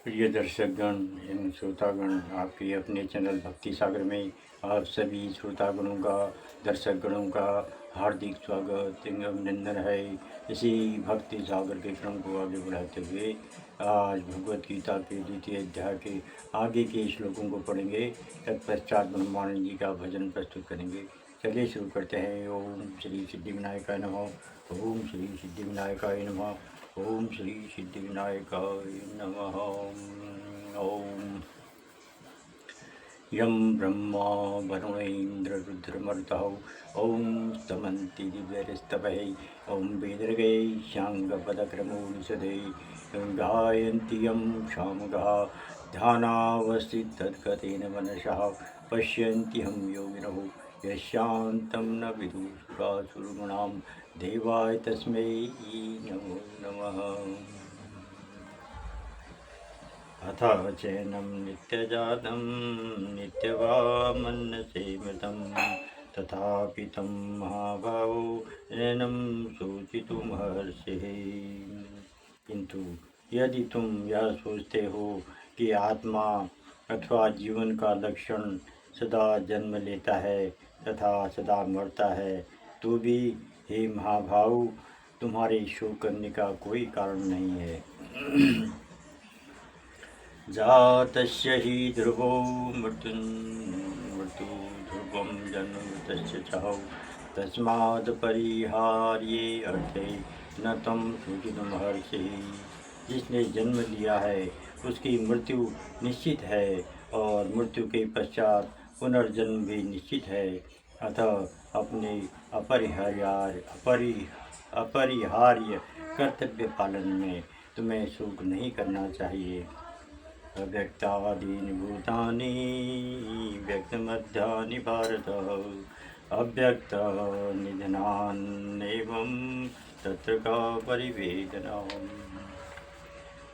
प्रिय दर्शकगण एवं श्रोतागण, आपके अपने चैनल भक्ति सागर में आप सभी श्रोतागणों का, दर्शकगणों का हार्दिक स्वागत एवं अभिनंदन है। इसी भक्ति सागर के क्रम को आगे बढ़ाते हुए आज भगवत गीता के द्वितीय अध्याय के आगे के श्लोकों को पढ़ेंगे। तत्पश्चात ब्रह्मानंद जी का भजन प्रस्तुत करेंगे। चलिए शुरू करते हैं। ओम श्री सिद्धिविनायकाय नमः। ओम श्री सिद्धिविनायकाय नमः। ओम श्री सिद्धिविनायकाय नमः। ओम यं ब्रह्मा वरुणेन्द्र रुद्रमरुतौ ओम स्तमन्ति दिव्यैस्तवैः ओम वेदर्गै शाङ्गपदक्रमोनिषदैः गायन्ति यं सामगाः ध्यानावस्थितद्गतेन मनसः पश्यन्ति हम योगिनः यशान्तं न विदुषुरासुरगुणां देवाय तस्मै नमो नमः। अथ चैनं नित्यजातं नित्यवामन्नसेमृतं तथापि तं महाभावो नैनं शोचितुमर्हसि। किंतु यदि तुम यह सोचते हो कि आत्मा अथवा जीवन का लक्षण सदा जन्म लेता है तथा सदा मरता है, तो भी हे महाभाव, तुम्हारे शोक करने का कोई कारण नहीं है। जातस्य हि ध्रुवो मृत्यु ध्रुवं जन्मतस्य च तस्माद् परिहार्ये अर्थे न तं सूचितुमर्हसि। जिसने जन्म लिया है उसकी मृत्यु निश्चित है और मृत्यु के पश्चात पुनर्जन्म भी निश्चित है। अतः अपने अपरिहार्य कर्तव्य पालन में तुम्हें शोक नहीं करना चाहिए। अव्यक्तादीनि भूतानि व्यक्तमध्यानि भारत अव्यक्त निधनान्नेवं तत्र का परिवेदनम्।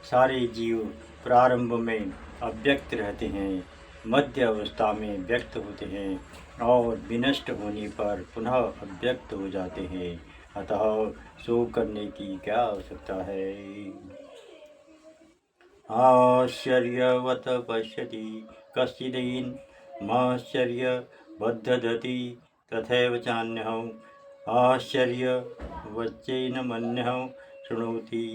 सारे जीव प्रारंभ में अव्यक्त रहते हैं, मध्य अवस्था में व्यक्त होते हैं और विनष्ट होने पर पुनः अव्यक्त हो जाते हैं। अतः शोक करने की क्या आवश्यकता है। आश्चर्यवत पश्यति कश्चिदेनमाश्चर्यवद्वदति तथैव चान्यः आश्चर्यवच्चैनमन्यः शृणोति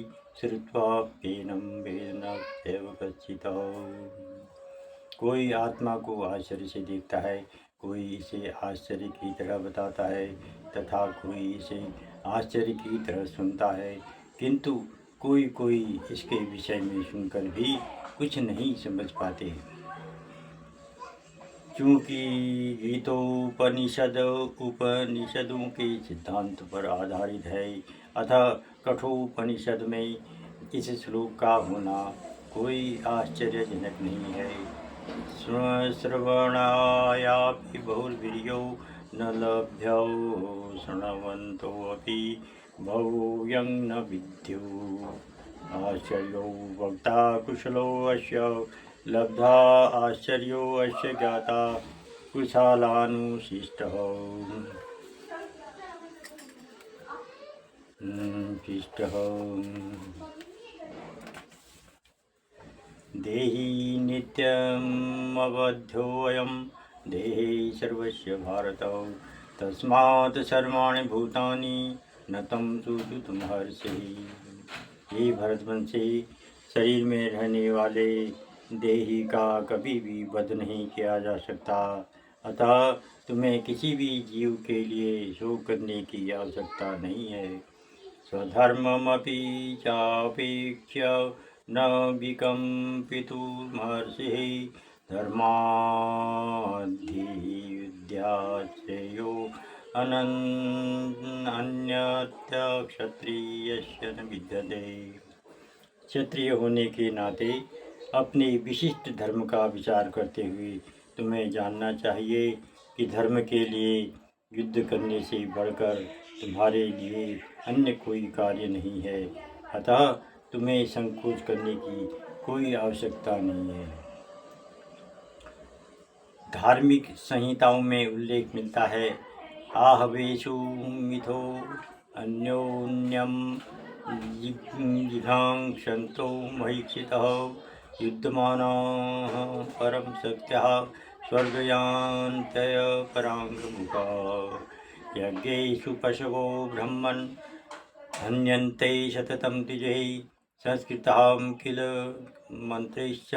श्रुत्वाप्येनं वेद न चैव कश्चित्। कोई आत्मा को आश्चर्य से देखता है, कोई इसे आश्चर्य की तरह बताता है तथा कोई इसे आश्चर्य की तरह सुनता है, किंतु कोई कोई इसके विषय में सुनकर भी कुछ नहीं समझ पाते। क्योंकि उपनिषदों के सिद्धांत पर आधारित है, अतः कठोपनिषद में इस श्लोक का होना कोई आश्चर्यजनक नहीं है। श्रवणायापि बहुर्वीर्यो न लभ्यो शृण्वन्तोऽपि भूयं न विद्यो आश्चर्यो वक्ता कुशलो अस्य लब्धा आश्चर्यो अस्य ज्ञाता कुशालानुशिष्टः। देहि नित्यमवध्योऽयं देहे सर्वस्य भारत तस्मात् सर्वाणि भूतानि न तं सूचितुमर्हसि। हे भरतवंशी, शरीर में रहने वाले देही का कभी भी वध नहीं किया जा सकता, अतः तुम्हें किसी भी जीव के लिए शोक करने की आवश्यकता नहीं है। स्वधर्ममपि चापेक्ष्य न विकम्पितुमर्हसि धर्माद्धियुद्धाश्रेयो अन्यत्र क्षत्रियस्य न विद्यते। क्षत्रिय होने के नाते अपने विशिष्ट धर्म का विचार करते हुए तुम्हें जानना चाहिए कि धर्म के लिए युद्ध करने से बढ़कर तुम्हारे लिए अन्य कोई कार्य नहीं है। अतः तुम्हें संकोच करने की कोई आवश्यकता नहीं है। धार्मिक संहिताओं में उल्लेख मिलता है, आहवेषु मिथो अन्योन्यम जिघांसन्तो महीक्षितः युद्धमानाः परं शक्त्याः स्वर्गयान्तय पराङ्गमुखा यज्ञेषु पशवो ब्रह्मन् हन्यन्ते सततं द्विजैः संस्कृतां किल मन्त्रैश्च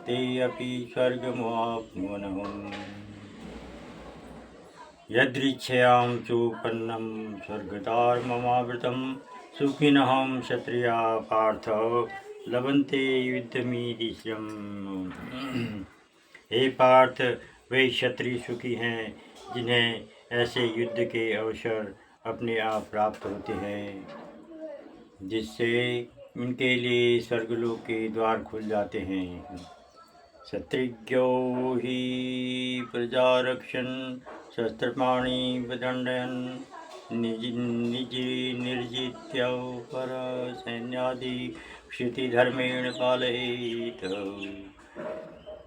ते अपि स्वर्गमाप्नुवन् यदृच्छयां चोपन्नं स्वर्गधाममावृतं सुखिनः क्षत्रिया पार्थ लभन्ते युद्धमीदृश्यम्। हे पार्थ, वे क्षत्रिय सुखी हैं जिन्हें ऐसे युद्ध के अवसर अपने आप प्राप्त होते हैं, जिससे उनके लिए स्वर्गलोक के द्वार खुल जाते हैं। क्षत्रियो हि प्रजारक्षन् शस्त्रपाणि विदण्डयन् निर्जित्य पर सैन्यादि क्षितिधर्मेण पालयेत्।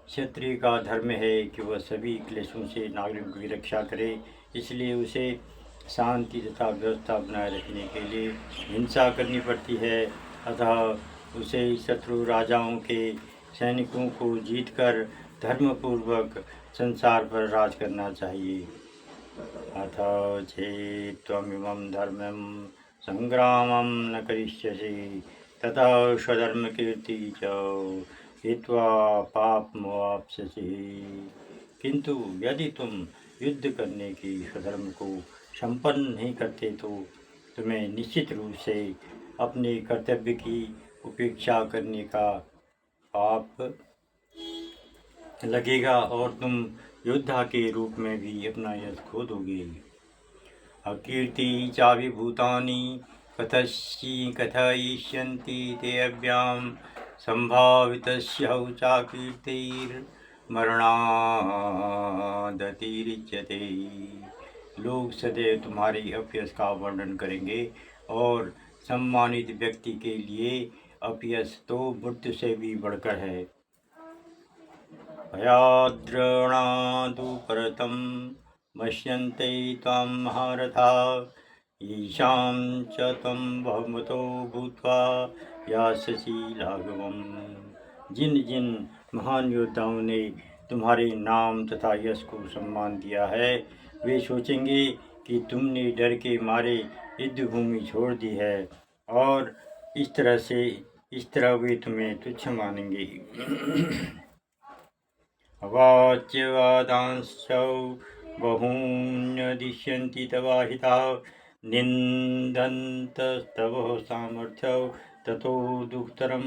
क्षत्रिय का धर्म है कि वह सभी क्लेशों से नागरिकों की रक्षा करे, इसलिए उसे शांति तथा व्यवस्था बनाए रखने के लिए हिंसा करनी पड़ती है। अतः उसे शत्रु राजाओं के सैनिकों को जीतकर धर्मपूर्वक संसार पर राज करना चाहिए। अथ चेत्त्वमिमं धर्मं संग्रामं न करिष्यसि ततः स्वधर्मकीर्ति च हित्वा पापमवाप्स्यसि। किंतु यदि तुम युद्ध करने की स्वधर्म को संपन्न नहीं करते तो तुम्हें निश्चित रूप से अपने कर्तव्य की उपेक्षा करने का पाप लगेगा और तुम योद्धा के रूप में भी अपना यश खो दोगे। अकीर्ति चाभिभूतानि कथयिष्यन्ति ते अव्यां संभावितस्य चाकीर्तिर्मरणादतिरिच्यते। लोग सदैव तुम्हारी अपयश का वर्णन करेंगे और सम्मानित व्यक्ति के लिए अपयश तो मृत्यु से भी बढ़कर है। भयाद्रणादु परतं मश्यन्ते त्वां महारथा येषां च त्वं बहुमतो भूत्वा यास्यसि लाघवम्। जिन जिन महान योद्धाओं ने तुम्हारे नाम तथा यश को सम्मान दिया है, वे सोचेंगे कि तुमने डर के मारे युद्ध भूमि छोड़ दी है और इस तरह वे तुम्हें तुच्छ मानेंगे। अवाच्यवादांश्च बहून्यदिश्यन्ति तवाहिताः निन्दन्तस्तव सामर्थ्यं ततो दुःखतरं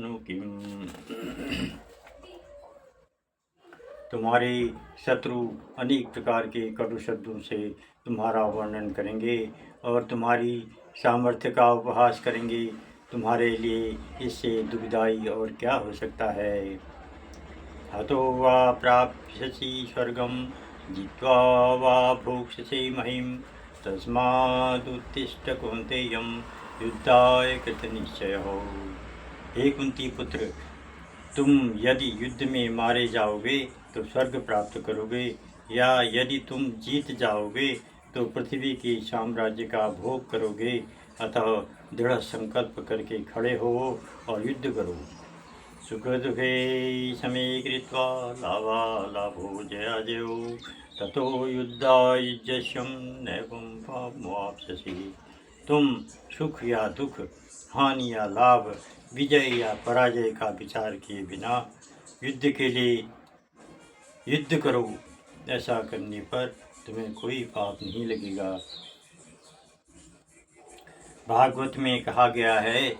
नु किम्। तुम्हारे शत्रु अनेक प्रकार के कटु शब्दों से तुम्हारा वर्णन करेंगे और तुम्हारी सामर्थ्य का उपहास करेंगे। तुम्हारे लिए इससे दुखदायी और क्या हो सकता है। हतो वा प्राप्स्यसि स्वर्गं जित्वा वा भोक्ष्यसि महीं तस्मादुत्तिष्ठ कौन्तेयं युद्धाय कृतनिश्चयः। हे कुंती पुत्र, तुम यदि युद्ध में मारे जाओगे तो स्वर्ग प्राप्त करोगे, या यदि तुम जीत जाओगे तो पृथ्वी के साम्राज्य का भोग करोगे। अतः दृढ़ संकल्प करके खड़े हो और युद्ध करो। सुख दुखे समे कृत्वा लाभालाभो जयाजयो ततो युद्धायुज्यस्यं नैवं पापमवाप्स्यसि। तुम सुख या दुख, हानि या लाभ, विजय या पराजय का विचार किए बिना युद्ध के लिए युद्ध करो। ऐसा करने पर तुम्हें कोई पाप नहीं लगेगा। भागवत में कहा गया है,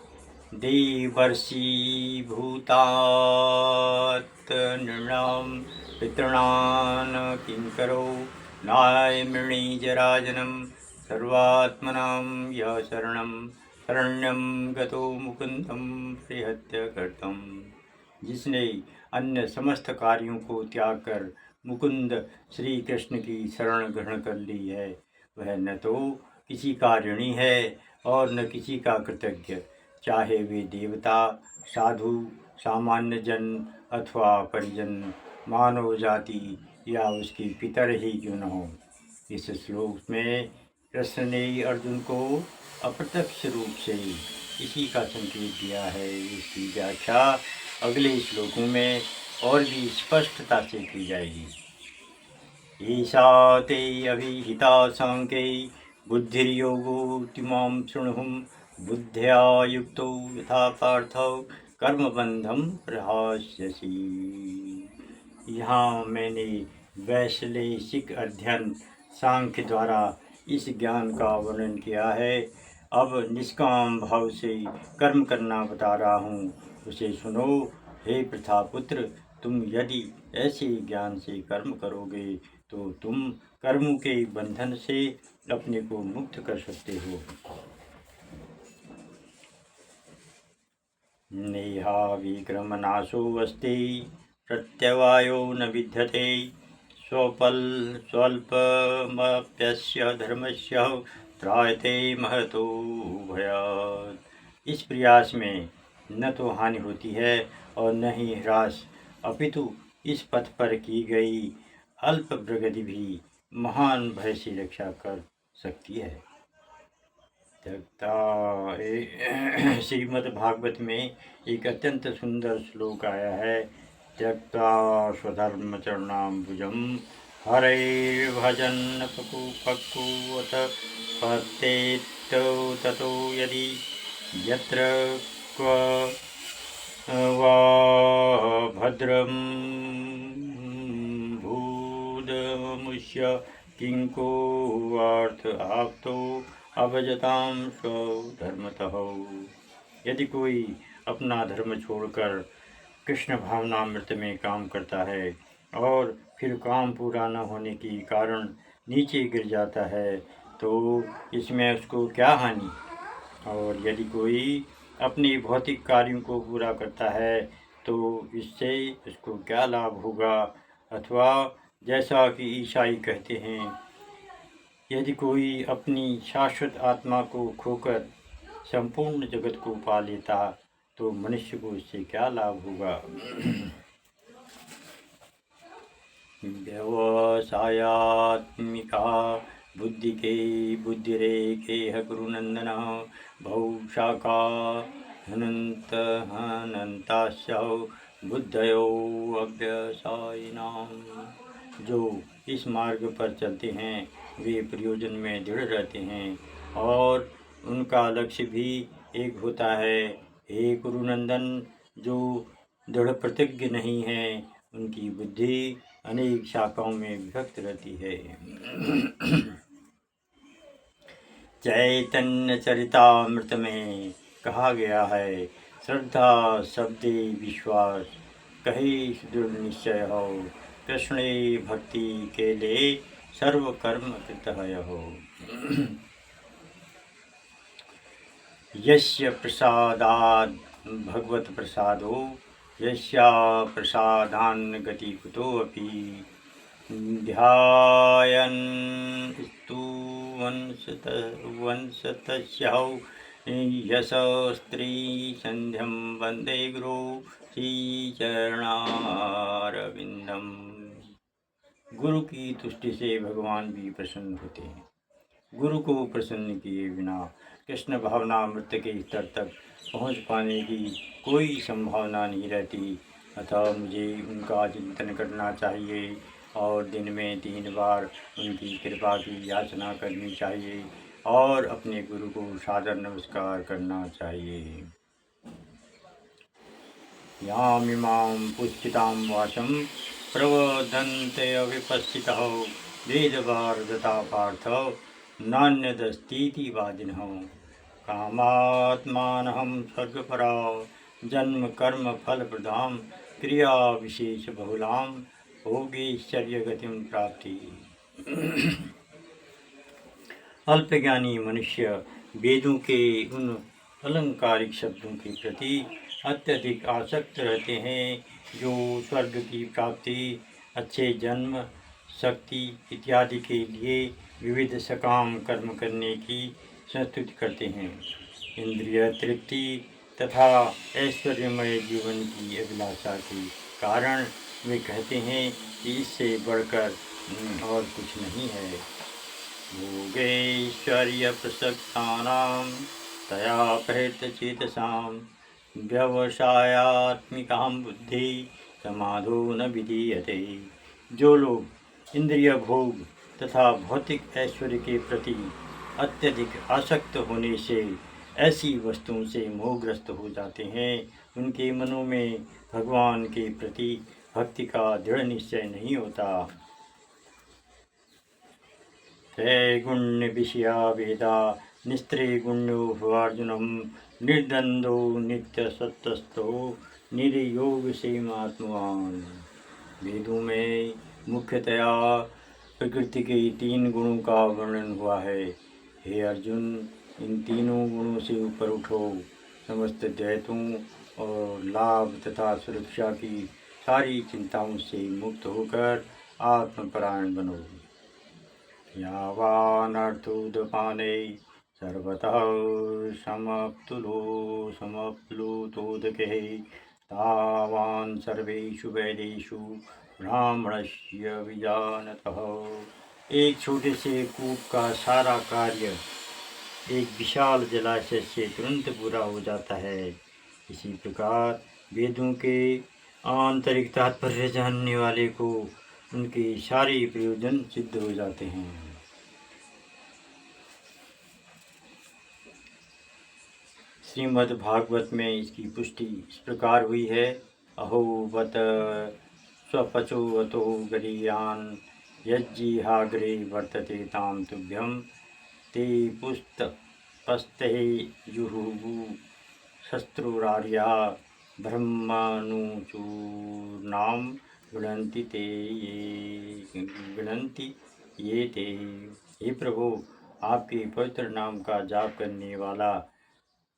देवर्षि भूतात् नृणां पितॄणां किंकरो नायमृणी जराजनं सर्वात्मनां यः शरण्यं गतो मुकुन्दं परिहत्य कर्तम्। जिसने अन्य समस्त कार्यों को त्याग कर मुकुंद श्री कृष्ण की शरण ग्रहण कर ली है, वह न तो किसी का ऋणी है और न किसी का कृतज्ञ, चाहे वे देवता, साधु, सामान्य जन अथवा परिजन, मानव जाति या उसके पितर ही क्यों न हो। इस श्लोक में कृष्ण ने अर्जुन को अप्रत्यक्ष रूप से इसी का संकेत दिया है। इसकी व्याख्या अगले श्लोकों में और भी स्पष्टता से की जाएगी। ईशा ते अभिहिता सांख्ये बुद्धिर्योगो तिमां शृणुं बुद्ध्या युक्तो यथा पार्थ कर्मबंधम प्रहास्यसि। यहाँ मैंने वैश्लेषिक अध्ययन सांख्य द्वारा इस ज्ञान का वर्णन किया है। अब निष्काम भाव से कर्म करना बता रहा हूँ, उसे सुनो। हे प्रथापुत्र, तुम यदि ऐसे ज्ञान से कर्म करोगे तो तुम कर्मों के बंधन से अपने को मुक्त कर सकते हो। नेहा विक्रमनाशो अस्ति प्रत्यवायो न विद्यते स्वल्पमप्यस्य धर्मस्य त्रायते महतो भयात्। इस प्रयास में न तो हानि होती है और न ही ह्रास, अपितु इस पथ पर की गई अल्प प्रगति भी महान भय से रक्षा कर सकती है। श्रीमद् भागवत में एक अत्यंत सुंदर श्लोक आया है। त्यक्ता स्वधर्मचरणाम्बुजं हरैर्भजन् पकुपक्कुवत पतेत्तो ततो यदि यत्र क्व वा भद्रं भूदमुष्य किंको वार्थ आप्तो अभजतां स्वधर्मतः। यदि कोई अपना धर्म छोड़कर कृष्ण भावनामृत में काम करता है और फिर काम पूरा न होने के कारण नीचे गिर जाता है तो इसमें उसको क्या हानि। और यदि कोई अपने भौतिक कार्यों को पूरा करता है तो इससे उसको क्या लाभ होगा। अथवा जैसा कि ईसाई कहते हैं, यदि कोई अपनी शाश्वत आत्मा को खोकर संपूर्ण जगत को पा लेता तो मनुष्य को इससे क्या लाभ होगा। व्यवसायात्मिका बुद्धि के बुद्धिरेकेह गुरुनंदन बहुशाखा हनंताश्च बुद्धयो अव्यसायिनाम। जो इस मार्ग पर चलते हैं वे प्रयोजन में दृढ़ रहते हैं और उनका लक्ष्य भी एक होता है। हे गुरुनंदन, जो दृढ़ प्रतिज्ञ नहीं है उनकी बुद्धि अनेक शाखाओं में विभक्त रहती है। चैतन्य चरितामृत में कहा गया है, श्रद्धा शब्दे विश्वास कहे सुदृढ़ निश्चय हो, कृष्णे भक्ति के लिए सर्व कर्म कृत हो। यस्य प्रसादात् भगवत प्रसादो यस्या प्रसादान् गति कुतोऽपि ध्यायन् स्तुवंसतस्यौ यशस्त्री संध्यं वन्दे गुरो श्रीचरणारविन्दम्। गुरु की तुष्टि से भगवान भी प्रसन्न होते हैं। गुरु को प्रसन्न किए बिना कृष्ण भावनामृत के स्तर तक पहुँच पाने की कोई संभावना नहीं रहती। अतः मुझे उनका चिंतन करना चाहिए और दिन में 3 बार उनकी कृपा की याचना करनी चाहिए और अपने गुरु को सादर नमस्कार करना चाहिए। यामिमां पुष्टितां वाचं प्रवदन्ते अविपस्थितः वेदवार्धता पार्थ नान्यदस्तीति वादिनः। कामात्मानहं स्वर्गपरा जन्म कर्म फलप्रदां क्रिया विशेष बहुलां भोगैश्वर्य गतिं प्राप्ति। अल्पज्ञानी मनुष्य वेदों के उन अलंकारिक शब्दों के प्रति अत्यधिक आसक्त रहते हैं जो स्वर्ग की प्राप्ति, अच्छे जन्म, शक्ति इत्यादि के लिए विविध सकाम कर्म करने की संस्तुति करते हैं। इंद्रिय तृप्ति तथा ऐश्वर्यमय जीवन की अभिलाषा के कारण वे कहते हैं कि इससे बढ़कर और कुछ नहीं है। भोगैश्वर्य प्रसक्तानां तया प्रेत चेतसां व्यवसायात्मिकां बुद्धि समाधो न विधीयते। जो लोग इंद्रिय भोग तथा भौतिक ऐश्वर्य के प्रति अत्यधिक आसक्त होने से ऐसी वस्तुओं से मोहग्रस्त हो जाते हैं, उनके मनों में भगवान के प्रति भक्ति का दृढ़ निश्चय नहीं होता। त्रैगुण्य विषया वेदा निस्त्रिगुण्यो भवार्जुनम निर्द्वंदो नित्य सत्तस्थो निर्योग से महात्मान। वेदों में मुख्यतया प्रकृति के 3 गुणों का वर्णन हुआ है। हे अर्जुन, इन तीनों गुणों से ऊपर उठो, समस्त द्वैतों और लाभ तथा सुरक्षा की सारी चिंताओं से मुक्त होकर आत्मपरायण बनो। यावानर्थोदपाने सर्वतः समप्लुतोदके तावान् सर्वेषु वेदेषु ब्राह्मणस्य विजानतः। एक छोटे से कूप का सारा कार्य एक विशाल जलाशय से तुरंत पूरा हो जाता है। इसी प्रकार वेदों के आंतरिक तात्पर्य जानने वाले को उनके सारे प्रयोजन सिद्ध हो जाते हैं। श्रीमद् भागवत में इसकी पुष्टि इस प्रकार हुई है। अहो बत स्वपचोवतो गरीयान यज्जिहाग्रे वर्तते ताम तुभ्यम ते पुस्तपस्ते युहुः शस्त्रुरार्या ब्रह्मनुचूर्णां गृह्णन्ति ये ते। हे प्रभु, आपके पवित्र नाम का जाप करने वाला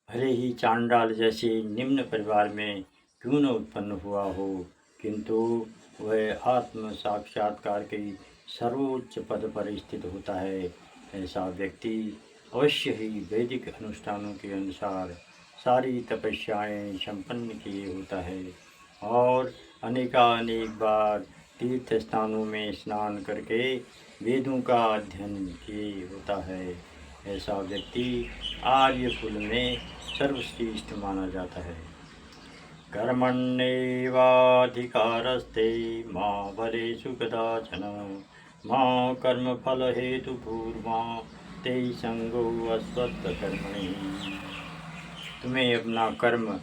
भले ही चांडाल जैसे निम्न परिवार में क्यों न उत्पन्न हुआ हो, किंतु वह आत्म साक्षात्कार के सर्वोच्च पद पर स्थित होता है। ऐसा व्यक्ति अवश्य ही वैदिक अनुष्ठानों के अनुसार सारी तपस्याएं संपन्न किए होता है और अनेकानेक बार तीर्थ स्थानों में स्नान करके वेदों का अध्ययन किए होता है। ऐसा व्यक्ति आर्य कुल में सर्वश्रेष्ठ माना जाता है। कर्मण्येवाधिकारस्ते मा फलेषु कदाचन मा कर्मफल हेतुर्मा ते संगो अस्वस्थ कर्मणि। तुम्हें अपना कर्म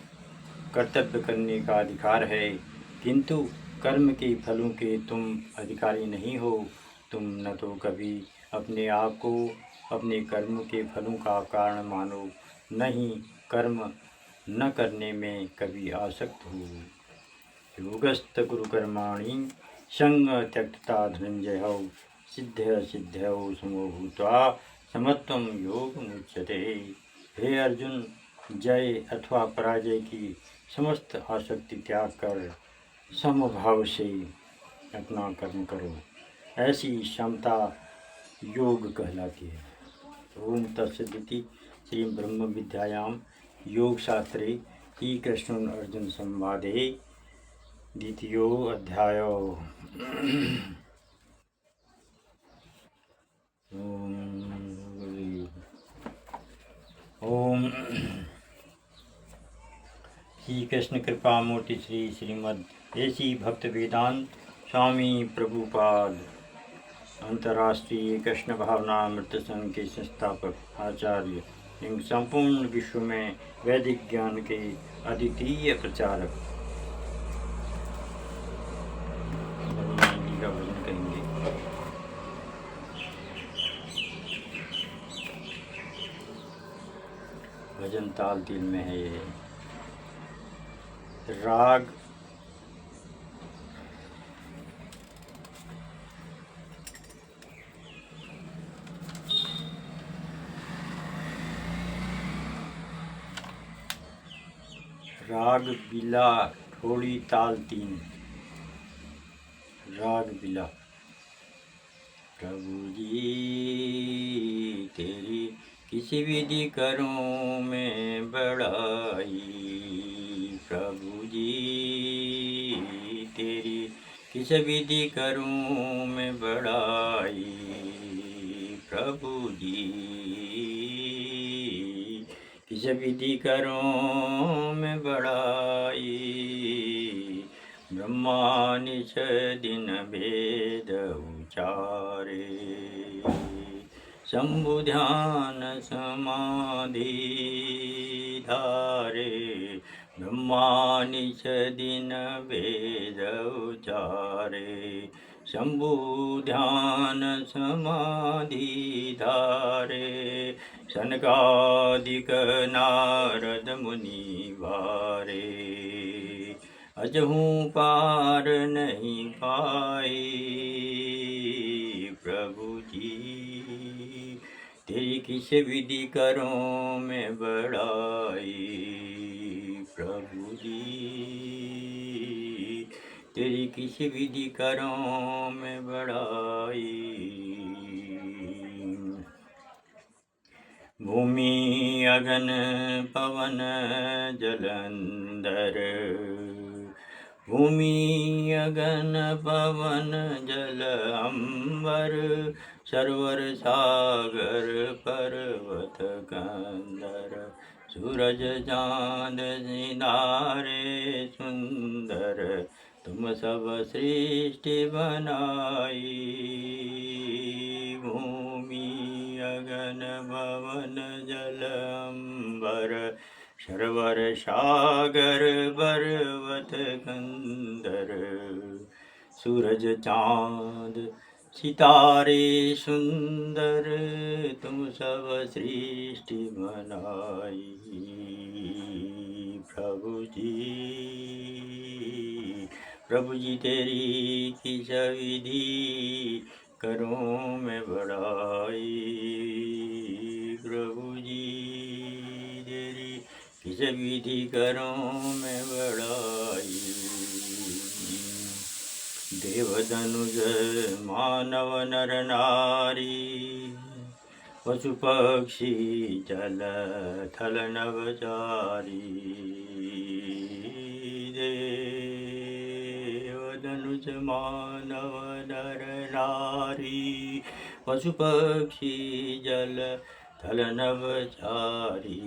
कर्तव्य करने का अधिकार है, किंतु कर्म के फलों के तुम अधिकारी नहीं हो। तुम न तो कभी अपने आप को अपने कर्म के फलों का कारण मानो, न ही कर्म न करने में कभी आसक्त हो। योगस्थ कुरु कर्माणि संग त्यक्ता धनंजय सिद्ध सिद्धौ समो भूत्वा समत्वं योगमुच्यते। हे अर्जुन, जय अथवा पराजय की समस्त आसक्ति त्याग कर समभाव से अपना कर्म करो। ऐसी क्षमता योग कहलाती है। ओम तत्सदिति। श्री ब्रह्म विद्यायां योग शास्त्रे श्रीकृष्ण अर्जुन संवादे द्वितीयो अध्याय। ओम श्री कृष्ण कृपा मूर्ति श्री श्रीमद् ऐसी भक्त वेदांत स्वामी प्रभुपाद अंतर्राष्ट्रीय कृष्ण भावना अमृत संघ के संस्थापक आचार्य एवं संपूर्ण विश्व में वैदिक ज्ञान के अद्वितीय प्रचारक जी का भजन करेंगे। भजन ताल दिल में है। ये राग राग बिला थोड़ी ताल 3। राग बिला। प्रभु जी तेरी किसी विधि करूं मैं बड़ाई, प्रभु जी तेरी किस विधि करूं मैं बड़ाई, प्रभु जी किस किस विधि करूं मैं बड़ाई, ब्रह्मा निश दिन भेद उचारे, शंभु ध्यान समाधि धारे, ब्रह्मा निश दिन भेद उचारे, शंभु ध्यान समाधि धारे, सनकादिक नारद मुनि वारे, अजहूँ पार नहीं पाई प्रभु जी, तेरी किस विधि करूं मैं बड़ाई प्रभु जी, तेरी किस विधि करूं मैं बड़ाई। भूमि अगन पवन जलंधर, भूमि अगन पवन जल अंबर, सरवर सागर पर्वत कंदर, सूरज चाँद सितारे सुंदर, तुम सब सृष्टि बनाई। भूमि अगन पवन जल अंबर, सरवर सागर पर्वत कंदर, सूरज चाँद सितारे सुंदर, तुम सब सृष्टि बनाई प्रभु जी। प्रभु जी तेरी किस विधि करूं मैं बड़ाई, प्रभु जी तेरी किस विधि करूं मैं बड़ाई। देवधनुज मानव नर नारी, पशु पक्षी जल थल नवचारी, देवधनुज मानव नर नारी, पशु पक्षी जल थल नवचारी,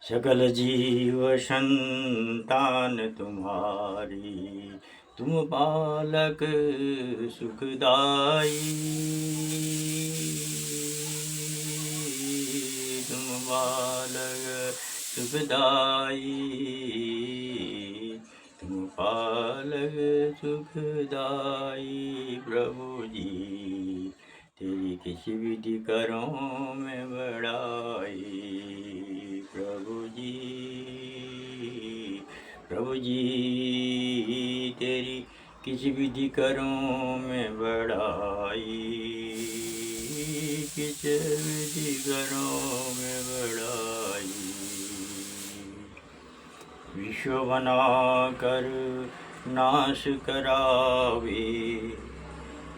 सकल जीव संतान तुम्हारी, तुम बालक सुखदाई, तुम बालक सुखदाई, तुम बालक सुखदाई प्रभु जी, तेरी किस विधि करूं मैं बड़ाई प्रभु जी। प्रभु जी तेरी किस विधि करूं मैं बड़ाई, किस विधि करूं मैं बड़ाई। विश्व बना कर नाश करावे,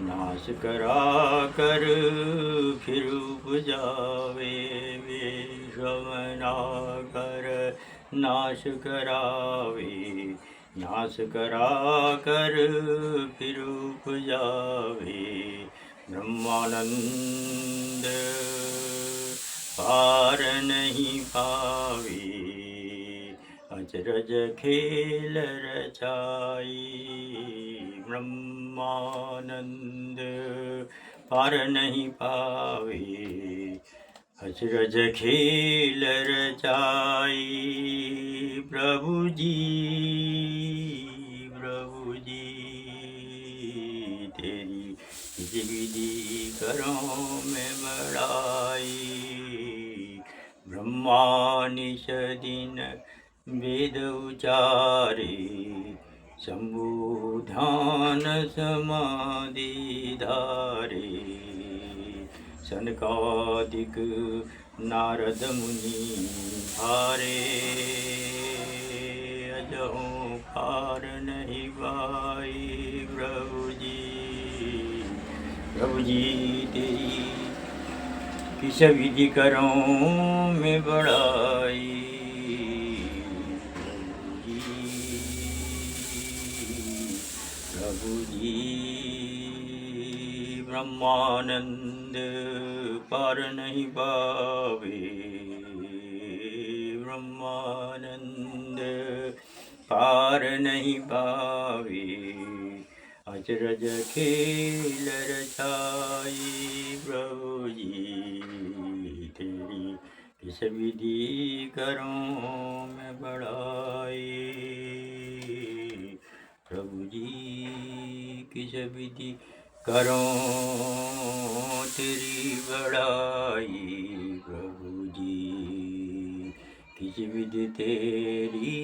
नाश करा कर फिर उपजावे, विश्व बना कर नाश करावे, नाश करा कर फिर उपजावे, ब्रह्मानंद पार नहीं पावे, अचरज खेल रचाई, ब्रह्मानंद पार नहीं पावे, अचरज खेल रचाई प्रभु जी। प्रभु जी तेरी किस विधि करूं मैं बड़ाई, ब्रह्मा निश दिन वेद उचारे, शंभु ध्यान समाधि धारे, सनकादिक नारद मुनि हारे, अजहूँ पार नहीं पाई प्रभु जी। प्रभु जी तेरी किस विधि करूं मैं बड़ाई, प्रभु जी ब्रह्मानंद पार नहीं पावे, आनंद पार नहीं पावे। अचरज खेल रचाई प्रभु जी तेरी, किस विधि करूं मैं बड़ाई। प्रभु जी किस विधि करूं तेरी बड़ाई। प्रभु जी किस विधि तेरी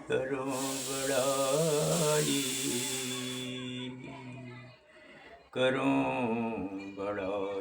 करूं बड़ाई, करूं बड़ाई।